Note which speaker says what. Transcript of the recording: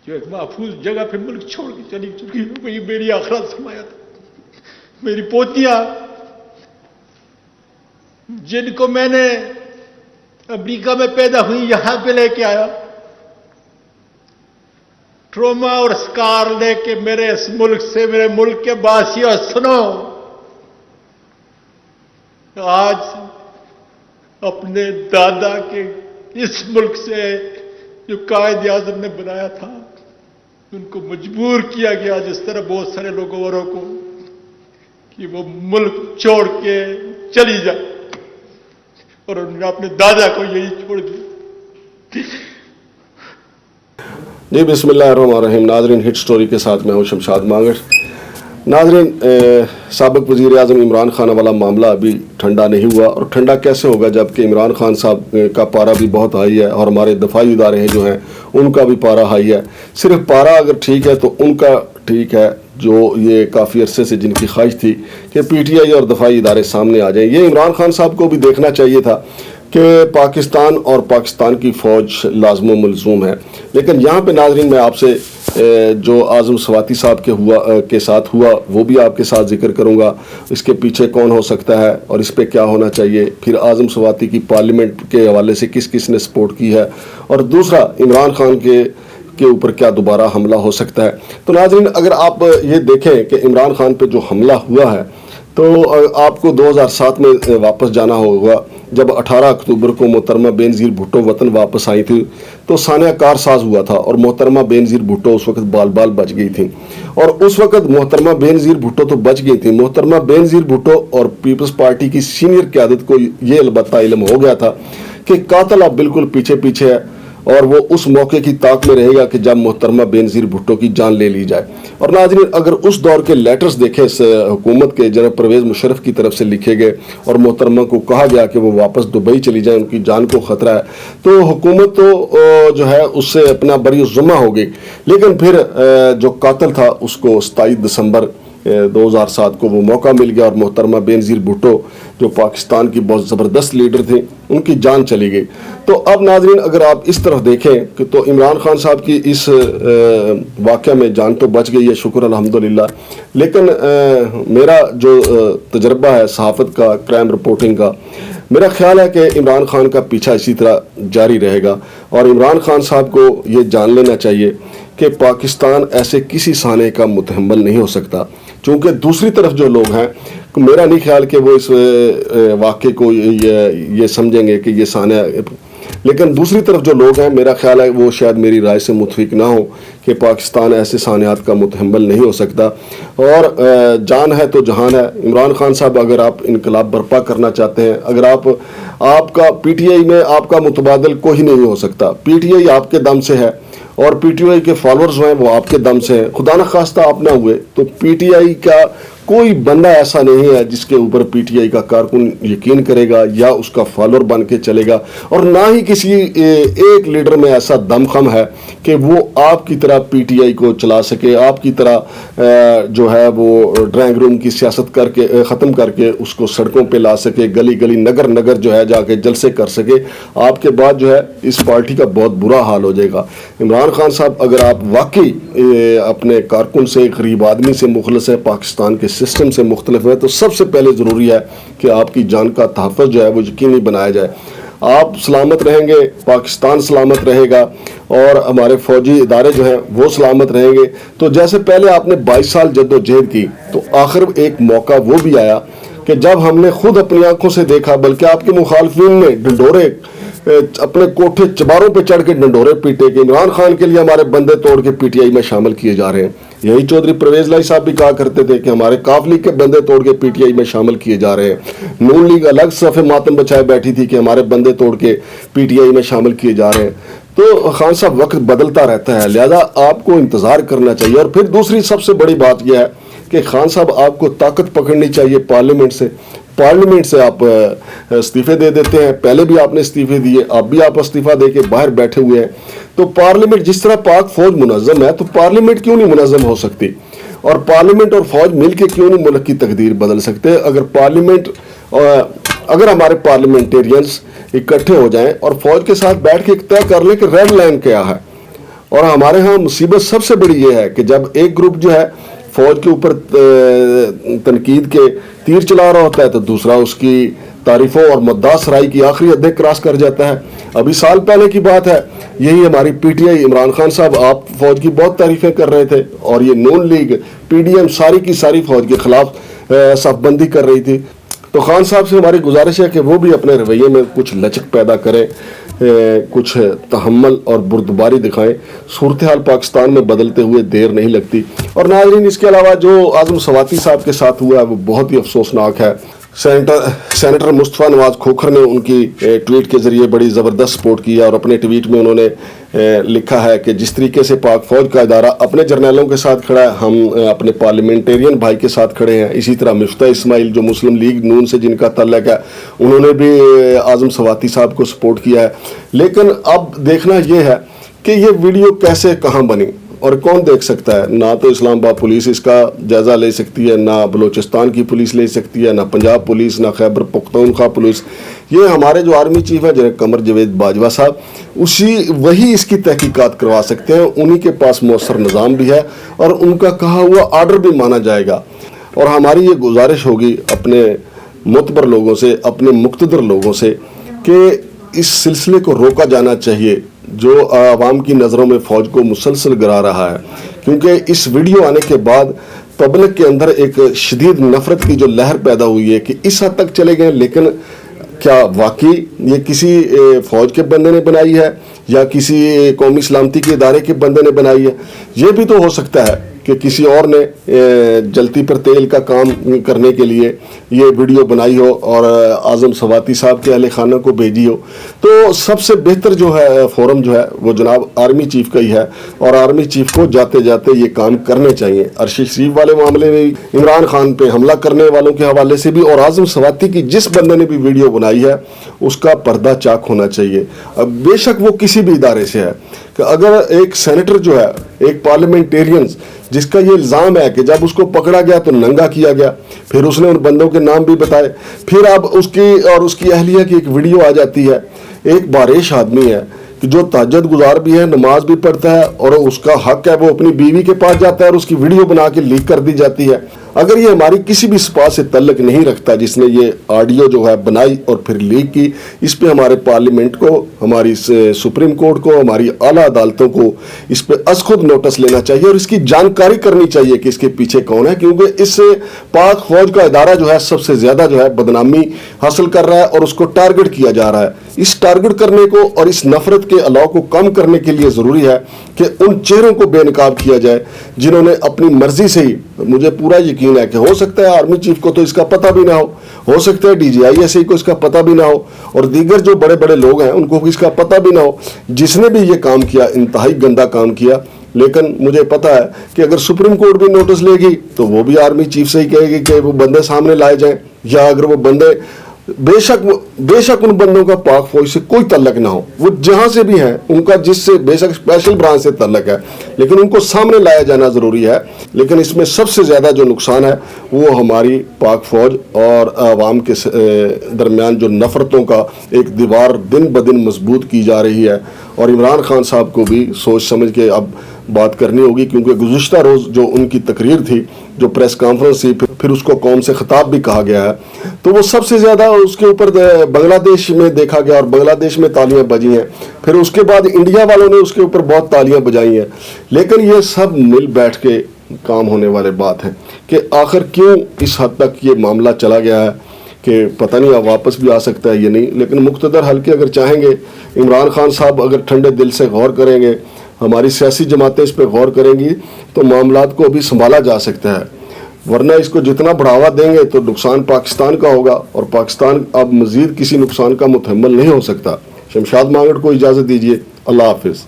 Speaker 1: جو ایک محفوظ جگہ پہ ملک چھوڑ کے چلی چکی ہے، وہی میری آخرت سمایا تھا. میری پوتیاں جن کو میں نے امریکہ میں پیدا ہوئی یہاں پہ لے کے آیا، ٹروما اور سکار لے کے میرے اس ملک سے، میرے ملک کے باسیوں سنو، آج اپنے دادا کے اس ملک سے جو قائد اعظم نے بنایا تھا، ان کو مجبور کیا گیا جس طرح بہت سارے لوگوں اوروں کو کہ وہ ملک چھوڑ کے چلی جائے، اور انہوں نے اپنے دادا کو یہی چھوڑ دیا.
Speaker 2: جی بسم اللہ الرحمن الرحیم. ناظرین، ہٹ سٹوری کے ساتھ میں ہوں شمشاد مانگڑ. ناظرین، سابق وزیر اعظم عمران خان والا معاملہ ابھی ٹھنڈا نہیں ہوا، اور ٹھنڈا کیسے ہوگا جبکہ عمران خان صاحب کا پارا بھی بہت ہائی ہے، اور ہمارے دفاعی ادارے ہیں جو ہیں ان کا بھی پارا ہائی ہے. صرف پارا اگر ٹھیک ہے تو ان کا ٹھیک ہے، جو یہ کافی عرصے سے جن کی خواہش تھی کہ پی ٹی آئی اور دفاعی ادارے سامنے آ جائیں. یہ عمران خان صاحب کو بھی دیکھنا چاہیے تھا کہ پاکستان اور پاکستان کی فوج لازم و ملزوم ہے. لیکن یہاں پہ ناظرین میں آپ سے جو اعظم سواتی صاحب کے ساتھ ہوا وہ بھی آپ کے ساتھ ذکر کروں گا. اس کے پیچھے کون ہو سکتا ہے اور اس پہ کیا ہونا چاہیے، پھر اعظم سواتی کی پارلیمنٹ کے حوالے سے کس کس نے سپورٹ کی ہے، اور دوسرا عمران خان کے اوپر کیا دوبارہ حملہ ہو سکتا ہے. تو ناظرین، اگر آپ یہ دیکھیں کہ عمران خان پہ جو حملہ ہوا ہے تو آپ کو 2007 میں واپس جانا ہوگا، جب 18 اکتوبر کو محترمہ بینظیر بھٹو وطن واپس آئی تھی تو سانحہ کار ساز ہوا تھا، اور محترمہ بینظیر بھٹو اس وقت بال بال بچ گئی تھیں. اور اس وقت محترمہ بینظیر بھٹو تو بچ گئی تھیں، محترمہ بینظیر بھٹو اور پیپلز پارٹی کی سینئر قیادت کو یہ البتہ علم ہو گیا تھا کہ قاتل اب بالکل پیچھے پیچھے ہے، اور وہ اس موقع کی طاق میں رہے گا کہ جب محترمہ بینظیر بھٹو کی جان لے لی جائے. اور ناظرین، اگر اس دور کے لیٹرز دیکھیں اس حکومت کے، جناب پرویز مشرف کی طرف سے لکھے گئے اور محترمہ کو کہا گیا کہ وہ واپس دبئی چلی جائیں، ان کی جان کو خطرہ ہے، تو حکومت تو جو ہے اس سے اپنا بری الذمہ ہو گئی. لیکن پھر جو قاتل تھا اس کو 27 دسمبر 2007 کو وہ موقع مل گیا، اور محترمہ بینظیر بھٹو جو پاکستان کی بہت زبردست لیڈر تھے ان کی جان چلی گئی. تو اب ناظرین، اگر آپ اس طرف دیکھیں کہ تو عمران خان صاحب کی اس واقعہ میں جان تو بچ گئی ہے، شکر الحمدللہ. لیکن میرا جو تجربہ ہے صحافت کا، کرائم رپورٹنگ کا، میرا خیال ہے کہ عمران خان کا پیچھا اسی طرح جاری رہے گا، اور عمران خان صاحب کو یہ جان لینا چاہیے کہ پاکستان ایسے کسی سانحے کا متحمل نہیں ہو سکتا. چونکہ دوسری طرف جو لوگ ہیں، میرا نہیں خیال کہ وہ اس واقعے کو یہ سمجھیں گے کہ یہ سانحہ، لیکن دوسری طرف جو لوگ ہیں میرا خیال ہے وہ شاید میری رائے سے متفق نہ ہو کہ پاکستان ایسے سانحات کا متحمل نہیں ہو سکتا. اور جان ہے تو جہان ہے. عمران خان صاحب، اگر آپ انقلاب برپا کرنا چاہتے ہیں، اگر آپ کا پی ٹی آئی میں آپ کا متبادل کوئی نہیں ہو سکتا. پی ٹی آئی آپ کے دم سے ہے، اور پی ٹی آئی کے فالوورز ہیں وہ آپ کے دم سے ہیں. خدا نخواستہ آپ نہ ہوئے تو پی ٹی آئی کا کوئی بندہ ایسا نہیں ہے جس کے اوپر پی ٹی آئی کا کارکن یقین کرے گا یا اس کا فالوور بن کے چلے گا، اور نہ ہی کسی ایک لیڈر میں ایسا دم خم ہے کہ وہ آپ کی طرح پی ٹی آئی کو چلا سکے، آپ کی طرح جو ہے وہ ڈرائنگ روم کی سیاست کر کے ختم کر کے اس کو سڑکوں پہ لا سکے، گلی گلی نگر نگر جو ہے جا کے جلسے کر سکے. آپ کے بعد جو ہے اس پارٹی کا بہت برا حال ہو جائے گا. عمران خان صاحب، اگر آپ واقعی اپنے کارکن سے، غریب آدمی سے مخلص ہے، پاکستان کے سسٹم سے مختلف ہے، تو سب سے پہلے ضروری ہے کہ آپ کی جان کا تحفظ جو ہے وہ یقینی بنایا جائے. آپ سلامت رہیں گے، پاکستان سلامت رہے گا، اور ہمارے فوجی ادارے جو ہیں وہ سلامت رہیں گے. تو جیسے پہلے آپ نے 22 سال جد و جہد کی، تو آخر ایک موقع وہ بھی آیا کہ جب ہم نے خود اپنی آنکھوں سے دیکھا، بلکہ آپ کے مخالفین نے ڈنڈورے اپنے کوٹھے چباروں پہ چڑھ کے ڈنڈورے پیٹے کہ عمران خان کے لیے ہمارے بندے توڑ کے پی ٹی آئی میں شامل کیے جا رہے ہیں. یہی چودھری پرویز لائی صاحب بھی کہا کرتے تھے کہ ہمارے کاف لیگ کے بندے توڑ کے پی ٹی آئی میں شامل کیے جا رہے ہیں. نون لیگ الگ صف ماتم بچائے بیٹھی تھی کہ ہمارے بندے توڑ کے پی ٹی آئی میں شامل کیے جا رہے ہیں. تو خان صاحب، وقت بدلتا رہتا ہے، لہذا آپ کو انتظار کرنا چاہیے. اور پھر دوسری سب سے بڑی بات یہ ہے کہ خان صاحب آپ کو طاقت پکڑنی چاہیے پارلیمنٹ سے آپ استعفے دے دیتے ہیں. پہلے بھی آپ نے استعفے دیے، اب بھی آپ استعفیٰ دے کے باہر بیٹھے ہوئے ہیں. تو پارلیمنٹ جس طرح پاک فوج منظم ہے تو پارلیمنٹ کیوں نہیں منظم ہو سکتی؟ اور پارلیمنٹ اور فوج مل کے کیوں نہیں ملک کی تقدیر بدل سکتے؟ اگر ہمارے پارلیمنٹیرینز اکٹھے ہو جائیں اور فوج کے ساتھ بیٹھ کے طے کر لیں کہ ریڈ لائن کیا ہے، اور ہمارے ہاں مصیبت سب سے بڑی یہ ہے کہ جب ایک گروپ جو ہے فوج کے اوپر تنقید کے تیر چلا رہا ہوتا ہے تو دوسرا اس کی تعریفوں اور مدعا سرائی کی آخری حدیں کراس کر جاتا ہے. ابھی سال پہلے کی بات ہے, یہی ہماری P T I, Imran Khan صاحب آپ فوج کی بہت تعریفیں کر رہے تھے اور یہ نون لیگ پی ڈی ایم ساری کی ساری فوج کے خلاف صف بندی کر رہی تھی. تو خان صاحب سے ہماری گزارش ہے کہ وہ بھی اپنے رویے میں کچھ لچک پیدا کریں, کچھ تحمل اور بردباری دکھائیں. صورتحال پاکستان میں بدلتے ہوئے دیر نہیں لگتی. اور ناظرین, اس کے علاوہ جو اعظم سواتی صاحب کے ساتھ ہوا ہے وہ بہت ہی افسوسناک ہے. سینیٹر مصطفیٰ نواز کھوکھر نے ان کی ٹویٹ کے ذریعے بڑی زبردست سپورٹ کیا اور اپنے ٹویٹ میں انہوں نے لکھا ہے کہ جس طریقے سے پاک فوج کا ادارہ اپنے جرنیلوں کے ساتھ کھڑا ہے, ہم اپنے پارلیمنٹیرین بھائی کے ساتھ کھڑے ہیں. اسی طرح مفتاح اسماعیل جو مسلم لیگ نون سے جن کا تعلق ہے, انہوں نے بھی اعظم سواتی صاحب کو سپورٹ کیا ہے. لیکن اب دیکھنا یہ ہے کہ یہ ویڈیو کیسے کہاں بنی اور کون دیکھ سکتا ہے. نہ تو اسلام آباد پولیس اس کا جائزہ لے سکتی ہے, نہ بلوچستان کی پولیس لے سکتی ہے, نہ پنجاب پولیس, نہ خیبر پختونخوا پولیس. یہ ہمارے جو آرمی چیف ہیں جنہیں قمر جاوید باجوہ صاحب, وہی اس کی تحقیقات کروا سکتے ہیں. انہی کے پاس مؤثر نظام بھی ہے اور ان کا کہا ہوا آرڈر بھی مانا جائے گا. اور ہماری یہ گزارش ہوگی اپنے معتبر لوگوں سے, اپنے مقتدر لوگوں سے, کہ اس سلسلے کو روکا جانا چاہیے جو عوام کی نظروں میں فوج کو مسلسل گرا رہا ہے. کیونکہ اس ویڈیو آنے کے بعد پبلک کے اندر ایک شدید نفرت کی جو لہر پیدا ہوئی ہے کہ اس حد تک چلے گئے. لیکن کیا واقعی یہ کسی فوج کے بندے نے بنائی ہے یا کسی قومی سلامتی کے ادارے کے بندے نے بنائی ہے؟ یہ بھی تو ہو سکتا ہے کہ کسی اور نے جلتی پر تیل کا کام کرنے کے لیے یہ ویڈیو بنائی ہو اور اعظم سواتی صاحب کے اہل خانہ کو بھیجی ہو. تو سب سے بہتر جو ہے فورم جو ہے وہ جناب آرمی چیف کا ہی ہے, اور آرمی چیف کو جاتے جاتے یہ کام کرنے چاہیے. عرشی شریف والے معاملے میں, عمران خان پہ حملہ کرنے والوں کے حوالے سے بھی, اور اعظم سواتی کی جس بندے نے بھی ویڈیو بنائی ہے اس کا پردہ چاک ہونا چاہیے. اب بے شک وہ کسی بھی ادارے سے ہے, کہ اگر ایک سینیٹر جو ہے, ایک پارلیمنٹیرین جس کا یہ الزام ہے کہ جب اس کو پکڑا گیا تو ننگا کیا گیا, پھر اس نے ان بندوں کے نام بھی بتائے, پھر اب اس کی اور اس کی اہلیہ کی ایک ویڈیو آ جاتی ہے. ایک باریش آدمی ہے کہ جو تہجد گزار بھی ہے, نماز بھی پڑھتا ہے, اور اس کا حق ہے وہ اپنی بیوی کے پاس جاتا ہے اور اس کی ویڈیو بنا کے لیک کر دی جاتی ہے. اگر یہ ہماری کسی بھی سپاہ سے تعلق نہیں رکھتا جس نے یہ آڈیو جو ہے بنائی اور پھر لیک کی, اس پہ ہمارے پارلیمنٹ کو, ہماری سپریم کورٹ کو, ہماری اعلیٰ عدالتوں کو اس پہ از خود نوٹس لینا چاہیے اور اس کی جانکاری کرنی چاہیے کہ اس کے پیچھے کون ہے. کیونکہ اس سے پاک فوج کا ادارہ جو ہے سب سے زیادہ جو ہے بدنامی حاصل کر رہا ہے اور اس کو ٹارگٹ کیا جا رہا ہے. اس ٹارگٹ کرنے کو اور اس نفرت کے الاؤ کو کم کرنے کے لیے ضروری ہے کہ ان چہروں کو بے نقاب کیا جائے جنہوں نے اپنی مرضی سے ہی, مجھے پورا یقین ہے کہ ہو سکتا ہے آرمی چیف کو تو اس کا پتہ بھی نہ ہو سکتا ہے DGI کو اس کا پتہ بھی نہ ہو, اور دیگر جو بڑے بڑے لوگ ہیں ان کو اس کا پتہ بھی نہ ہو. جس نے بھی یہ کام کیا انتہائی گندا کام کیا. لیکن مجھے پتہ ہے کہ اگر سپریم کورٹ بھی نوٹس لے گی تو وہ بھی آرمی چیف سے ہی کہے گی کہ وہ بندے سامنے لائے جائیں, یا اگر وہ بندے بے شک ان بندوں کا پاک فوج سے کوئی تعلق نہ ہو, وہ جہاں سے بھی ہیں, ان کا جس سے بے شک اسپیشل برانچ سے تعلق ہے, لیکن ان کو سامنے لایا جانا ضروری ہے. لیکن اس میں سب سے زیادہ جو نقصان ہے وہ ہماری پاک فوج اور عوام کے درمیان جو نفرتوں کا ایک دیوار دن بدن مضبوط کی جا رہی ہے. اور عمران خان صاحب کو بھی سوچ سمجھ کے اب بات کرنی ہوگی, کیونکہ گزشتہ روز جو ان کی تقریر تھی, جو پریس کانفرنس تھی, پھر اس کو قوم سے خطاب بھی کہا گیا ہے, تو وہ سب سے زیادہ اس کے اوپر بنگلہ دیش میں دیکھا گیا اور بنگلہ دیش میں تالیاں بجی ہیں. پھر اس کے بعد انڈیا والوں نے اس کے اوپر بہت تالیاں بجائی ہیں. لیکن یہ سب مل بیٹھ کے کام ہونے والے بات ہے کہ آخر کیوں اس حد تک یہ معاملہ چلا گیا ہے کہ پتہ نہیں اب واپس بھی آ سکتا ہے یا نہیں. لیکن مقتدر حلقے اگر چاہیں گے, عمران خان صاحب اگر ٹھنڈے دل سے غور کریں گے, ہماری سیاسی جماعتیں اس پہ غور کریں گی, تو معاملات کو ابھی سنبھالا جا سکتا ہے. ورنہ اس کو جتنا بڑھاوا دیں گے تو نقصان پاکستان کا ہوگا, اور پاکستان اب مزید کسی نقصان کا متحمل نہیں ہو سکتا. شمشاد مانگڑ کو اجازت دیجیے. اللہ حافظ.